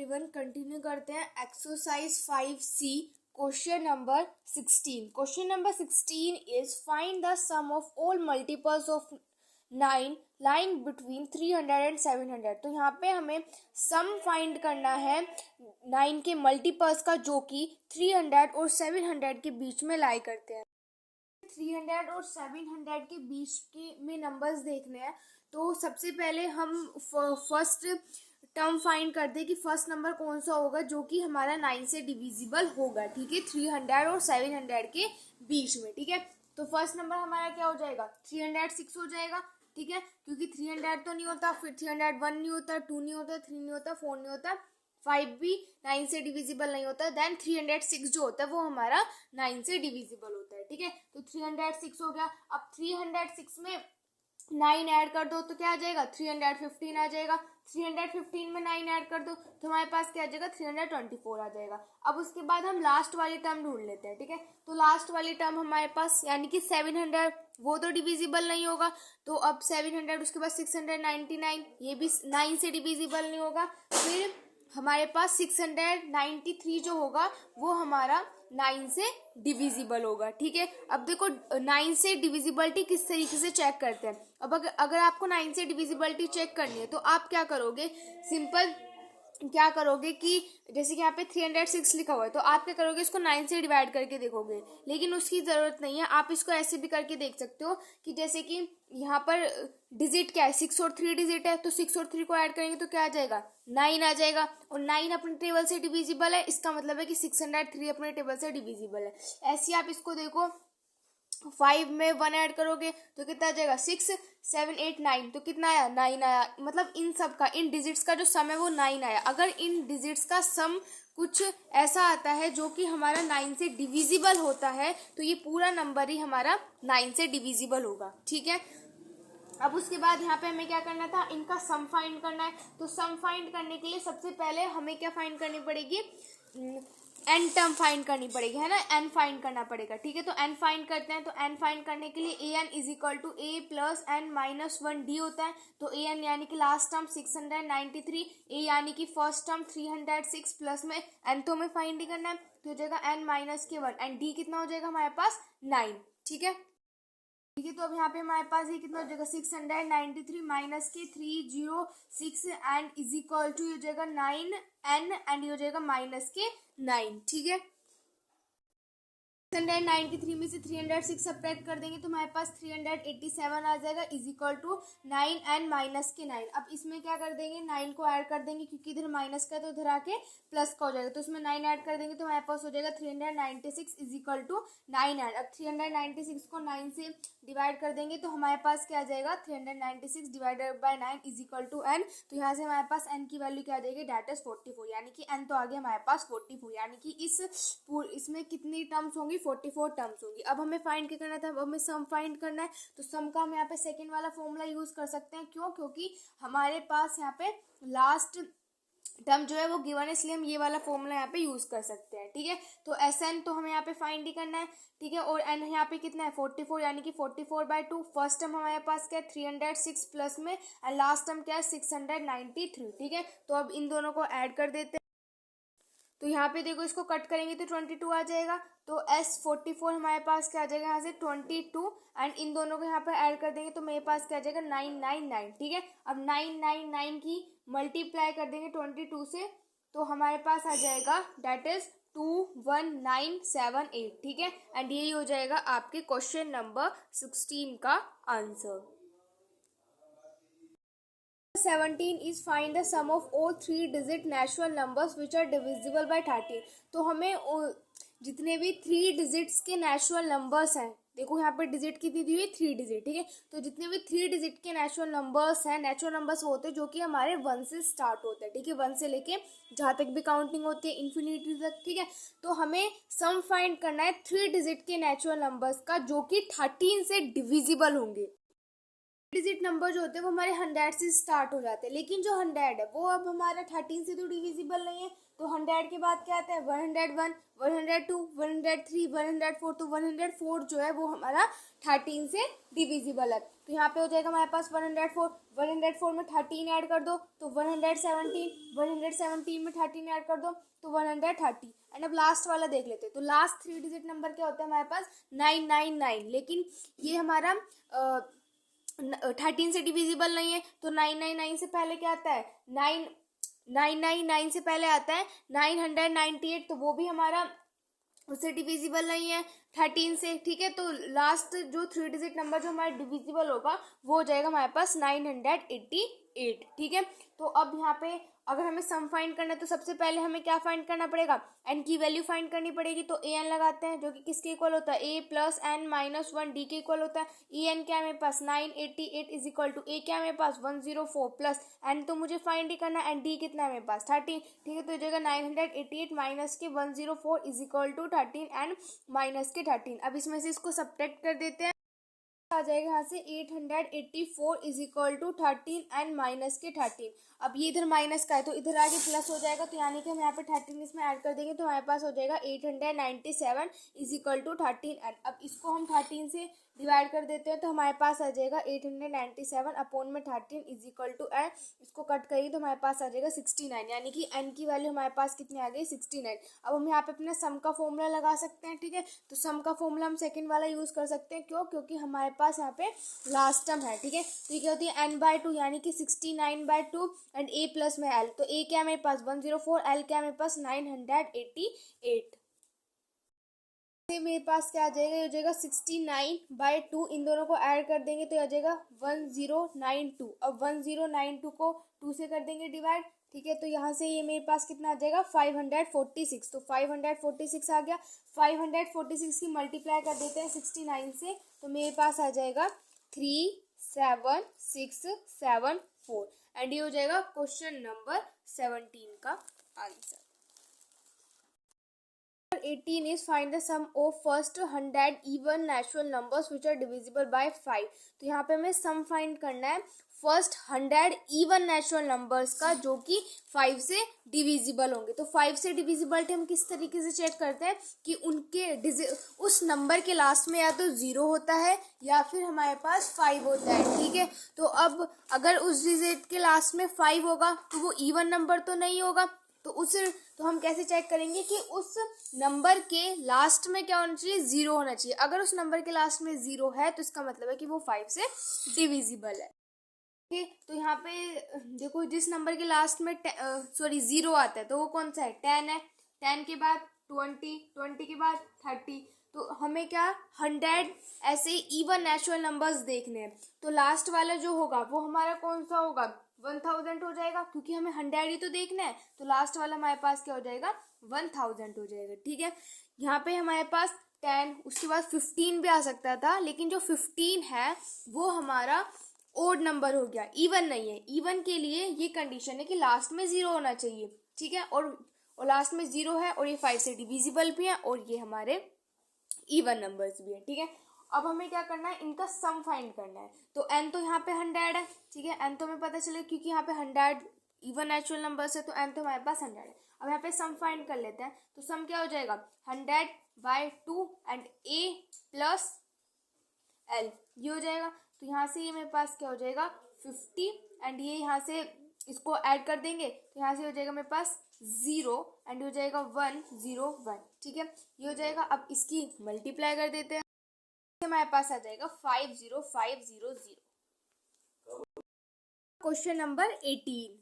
Everyone, continue करते हैं exercise 5C question number 16। Question number 16 is find the sum of all multiples of 9 line between 300 and 700। तो यहाँ पे हमें sum find करना है 9 के मल्टीपल्स का जो कि 300 और 700 के बीच में लाई करते हैं। 300 और 700 के बीच के में नंबर्स देखने हैं। तो सबसे पहले हम फर्स्ट टर्म फाइंड कर दे कि फर्स्ट नंबर कौन सा होगा जो कि हमारा 9 से डिविजिबल होगा। ठीक है, 300 और 700 के बीच में। ठीक है, तो फर्स्ट नंबर हमारा क्या हो जाएगा, 306 हो जाएगा। ठीक है, क्योंकि 300 तो नहीं होता, फिर 301 नहीं होता, 2 नहीं होता, 3 नहीं होता, 4 नहीं होता, 5 भी 9 से डिविजिबल नहीं होता। देन 306 जो होता है वो हमारा 9 से डिविजिबल होता है। ठीक है, तो 306 हो गया। अब 306 में 9 ऐड कर दो तो क्या आ जाएगा, 315 आ जाएगा। 315 में 9 ऐड कर दो तो हमारे पास क्या आ जाएगा, 324 आ जाएगा। अब उसके बाद हम लास्ट वाली टर्म ढूंढ लेते हैं। ठीक है, तो लास्ट वाली टर्म हमारे पास यानी कि 700, वो तो डिविजिबल नहीं होगा। तो अब 700, उसके बाद 699, ये भी 9 से डिविजिबल नहीं होगा। फिर हमारे पास 693 जो होगा वो हमारा 9 से डिविजिबल होगा। ठीक है, अब देखो 9 से डिविजिबिलिटी किस तरीके से चेक करते हैं। अब अगर आपको 9 से डिविजिबिलिटी चेक करनी है तो आप क्या करोगे, सिंपल क्या करोगे कि जैसे कि यहाँ पे 306 लिखा हुआ है तो आप क्या करोगे, इसको 9 से डिवाइड करके देखोगे। लेकिन उसकी ज़रूरत नहीं है, आप इसको ऐसे भी करके देख सकते हो कि जैसे कि यहाँ पर डिजिट क्या है, 6 और 3 डिजिट है, तो 6 और 3 को ऐड करेंगे तो क्या आ जाएगा, 9 आ जाएगा। और 9 अपने टेबल से डिविजिबल है, इसका मतलब है कि 603 अपने टेबल से डिविजिबल है। ऐसे आप इसको देखो, 5 में 1 ऐड करोगे तो कितना आ जाएगा, 6, 7, 8, 9, तो कितना आया, 9 आया। मतलब इन सब का, इन डिजिट्स का जो सम है वो 9 आया। अगर इन डिजिट्स का सम कुछ ऐसा आता है जो कि हमारा 9 से डिविजिबल होता है तो ये पूरा नंबर ही हमारा 9 से डिविजिबल होगा। ठीक है, अब उसके बाद यहाँ पे हमें क्या करना था, इनका सम फाइंड करना है। तो सम फाइंड करने के लिए सबसे पहले हमें क्या फाइंड करनी पड़ेगी, एन टर्म फाइंड करनी पड़ेगी, है ना, एन फाइंड करना पड़ेगा। ठीक है, तो एन फाइंड करते हैं। तो एन फाइंड करने के लिए A N is equal to A plus N minus 1 D होता है। तो ए एन यानी कि लास्ट टर्म 693, ए यानी कि फर्स्ट टर्म 306 प्लस में एन तो हमें फाइंड ही करना है, तो हो जाएगा एन माइनस के 1 एंड डी कितना हो जाएगा हमारे पास 9। ठीक है, ठीक है, तो अब यहाँ पे हमारे पास ये कितना हो जाएगा, 693 माइनस के 306 एंड इज इक्वल टू हो जाएगा 9 एन एंड ये हो जाएगा माइनस के 9। ठीक है, 693 में से 306 सब्ट्रैक्ट कर देंगे तो हमारे पास 387 आ जाएगा is equal to 9 and minus के 9। अब इसमें क्या कर देंगे, 9 को ऐड कर देंगे क्योंकि इधर माइनस का तो इधर आके प्लस का हो जाएगा, तो इसमें 9 ऐड कर देंगे तो हमारे पास हो जाएगा 396 इज इक्वल टू 9 एंड। अब 396 को 9 से डिवाइड कर देंगे तो हमारे पास क्या आ जाएगा, 396 divided by 9 is equal to n. तो यहाँ से हमारे पास एन की वैल्यू क्या आ जाएगी, डेट इज 44, यानी कि एन तो आ गया हमारे पास 44, यानी कि इसमें कितनी टर्म्स होंगी, 44 टर्म्स होंगी। अब हमें फाइंड क्या करना था, अब हमें सम फाइंड करना है। तो सम का हम यहाँ पे सेकेंड वाला फॉर्मूला यूज कर सकते हैं। क्यों, क्योंकि हमारे पास यहाँ पे लास्ट टर्म जो है वो गिवन है, इसलिए हम ये वाला फॉर्मूला यहाँ पे यूज कर सकते हैं। ठीक है, तो एस एन तो हमें यहाँ पे फाइंड ही करना है। ठीक है, और एन यहाँ पे कितना है, 44, यानी कि 44/2। फर्स्ट टर्म हमारे पास क्या है, 306 प्लस में एंड लास्ट टर्म क्या है, 693। ठीक है, तो अब इन दोनों को ऐड कर देते हैं। तो यहाँ पे देखो, इसको कट करेंगे तो 22 आ जाएगा। तो S44 हमारे पास क्या आ जाएगा, यहाँ से 22 एंड इन दोनों को यहाँ पर ऐड कर देंगे तो मेरे पास क्या आ जाएगा, 999। ठीक है, अब 999 की मल्टीप्लाई कर देंगे 22 से तो हमारे पास आ जाएगा डेट इज 21978। ठीक है, एंड यही हो जाएगा आपके क्वेश्चन नंबर 16 का answer. 17 is find the sum of all 3-digit natural numbers which are divisible by 13। तो हमें जितने भी 3 डिजिट्स के नेचुरल नंबर्स हैं, देखो यहाँ पे डिजिट कितनी दी हुई है, 3 डिजिट। ठीक है, तो जितने भी 3 डिजिट के नेचुरल नंबर्स हैं, नेचुरल नंबर्स वो होते हैं जो कि हमारे 1 से स्टार्ट होते हैं। ठीक है, 1 से लेके जहाँ तक भी काउंटिंग होती है इन्फिनिटी तक। ठीक है, तो हमें सम फाइंड करना है 3 डिजिट के नेचुरल नंबर्स का जो कि 13 से डिविजिबल होंगे। डिजिट नंबर जो होते हैं वो हमारे 100 से स्टार्ट हो जाते हैं, लेकिन जो 100 है वो अब हमारा 13 से तो डिविजिबल नहीं है। तो 100 के बाद क्या आता है 101, 102, 103, 104। तो 104 जो है वो हमारा 13 से डिविजिबल है। तो यहाँ पे हो जाएगा हमारे पास 104, 104 में 13 ऐड कर दो तो 117, 117 में 13 ऐड कर दो तो 130। एंड अब लास्ट वाला देख लेते हैं। तो लास्ट 3 डिजिट नंबर क्या होता है हमारे पास 999, लेकिन ये हमारा 13 से डिविजिबल नहीं है। तो 999 से पहले क्या आता है 999 से पहले आता है 998। तो वो भी हमारा उससे डिविजिबल नहीं है 13 से, ठीक है। तो लास्ट जो 3 डिजिट नंबर जो हमारा डिविजिबल होगा वो हो जाएगा हमारे पास 988, ठीक है। तो अब यहाँ पे अगर हमें सम फाइंड करना है तो सबसे पहले हमें क्या फाइंड करना पड़ेगा एन की वैल्यू फाइंड करनी पड़ेगी। तो ए एन लगाते हैं जो कि किसके इक्वल होता है ए प्लस एन माइनस 1 डी के इक्वल होता है। ई एन क्या है मेरे पास 988 इज इक्वल टू ए क्या है मेरे पास 104 प्लस एन तो मुझे फाइंड ही करना है एंड डी कितना है मेरे पास 13, ठीक है। तो जगह 988 माइनस के 104 is equal to 13 and minus के 13। अब इसमें से इसको सब्ट्रैक्ट कर देते हैं, आ जाएगा यहाँ से 884 is equal to 13 and minus के 13। अब ये इधर माइनस का है तो इधर आगे प्लस हो जाएगा, तो यानी कि हम यहाँ पे 13 इसमें ऐड कर देंगे तो हमारे पास हो जाएगा 897 इज इक्वल टू 13 एंड अब इसको हम 13 से डिवाइड कर देते हैं तो हमारे पास आ जाएगा 897 अपॉन में 13 इज इक्वल टू एन। इसको कट करेंगे तो हमारे पास आ जाएगा 69, यानी कि एन की वैल्यू हमारे पास कितनी आ गई 69। अब हम यहाँ पे अपना सम का फॉर्मूला लगा सकते हैं, ठीक है। तो सम का फॉर्मूला हम सेकंड वाला यूज कर सकते हैं, क्यों क्योंकि हमारे पास यहाँ पे लास्ट टर्म है, ठीक है। तो ये क्या होती है n/2 यानी कि 69/2 एंड a प्लस में l। तो a क्या है मेरे पास 104, l क्या है मेरे पास 988। मेरे पास क्या आ जाएगा ये हो जाएगा 69/2, इन दोनों को ऐड कर देंगे तो आ जाएगा 1092। अब 1092 को 2 से कर देंगे डिवाइड, ठीक है। तो यहाँ से ये मेरे पास कितना आ जाएगा 546। तो 546 आ गया, 546 की मल्टीप्लाई कर देते हैं 69 से तो मेरे पास आ जाएगा 37674 एंड ये हो जाएगा क्वेश्चन नंबर 17 का answer. 18 is find the sum of first 100 even natural numbers which are divisible by 5। तो यहाँ पे हमें सम फाइंड करना है फर्स्ट 100 इवन नेचुरल नंबर्स का जो कि 5 से डिविजिबल होंगे। तो 5 से डिविजिबल हम किस तरीके से चेक करते हैं कि उनके उस नंबर के लास्ट में या तो 0 होता है या फिर हमारे पास 5 होता है, ठीक है। तो अब अगर उस डिजिट के लास्ट में 5 होगा तो वो इवन नंबर तो नहीं होगा, तो हम कैसे चेक करेंगे कि उस नंबर के लास्ट में क्या होना चाहिए 0 होना चाहिए। अगर उस नंबर के लास्ट में 0 है तो इसका मतलब है कि वो 5 से डिविजिबल है, ठीक है। तो यहाँ पे देखो जिस नंबर के लास्ट में 0 आता है तो वो कौन सा है 10 है, 10 के बाद 20, 20 के बाद 30। तो हमें क्या 100 ऐसे इवन नेचुरल नंबर्स देखने हैं, तो लास्ट वाला जो होगा वो हमारा कौन सा होगा 1000 हो जाएगा, क्योंकि हमें 100 ही तो देखना है। तो लास्ट वाला हमारे पास क्या हो जाएगा 1000 हो जाएगा, ठीक है। यहाँ पे हमारे पास 10 उसके बाद 15 भी आ सकता था, लेकिन जो 15 है वो हमारा ओड नंबर हो गया, इवन नहीं है। इवन के लिए ये कंडीशन है कि लास्ट में 0 होना चाहिए, ठीक है। और लास्ट में 0 है और ये 5 से डिविजिबल भी है और ये हमारे इवन नंबर्स भी है, ठीक है। अब हमें क्या करना है इनका सम फाइंड करना है। तो n तो यहाँ पे 100 है, ठीक है। n तो हमें पता चले क्योंकि यहाँ पे 100 इवन नेचुरल नंबर्स है तो n तो हमारे पास 100 है। अब यहाँ पे सम फाइंड कर लेते हैं। तो सम क्या हो जाएगा 100/2 एंड a प्लस l ये हो जाएगा। तो यहाँ से ये मेरे पास क्या हो जाएगा 50 एंड ये यहाँ से इसको ऐड कर देंगे तो यहाँ से हो जाएगा मेरे पास 0 एंड हो जाएगा 101, ठीक है। ये हो जाएगा। अब इसकी मल्टीप्लाई कर देते हैं, हमारे पास आ जाएगा 50500। Question number 18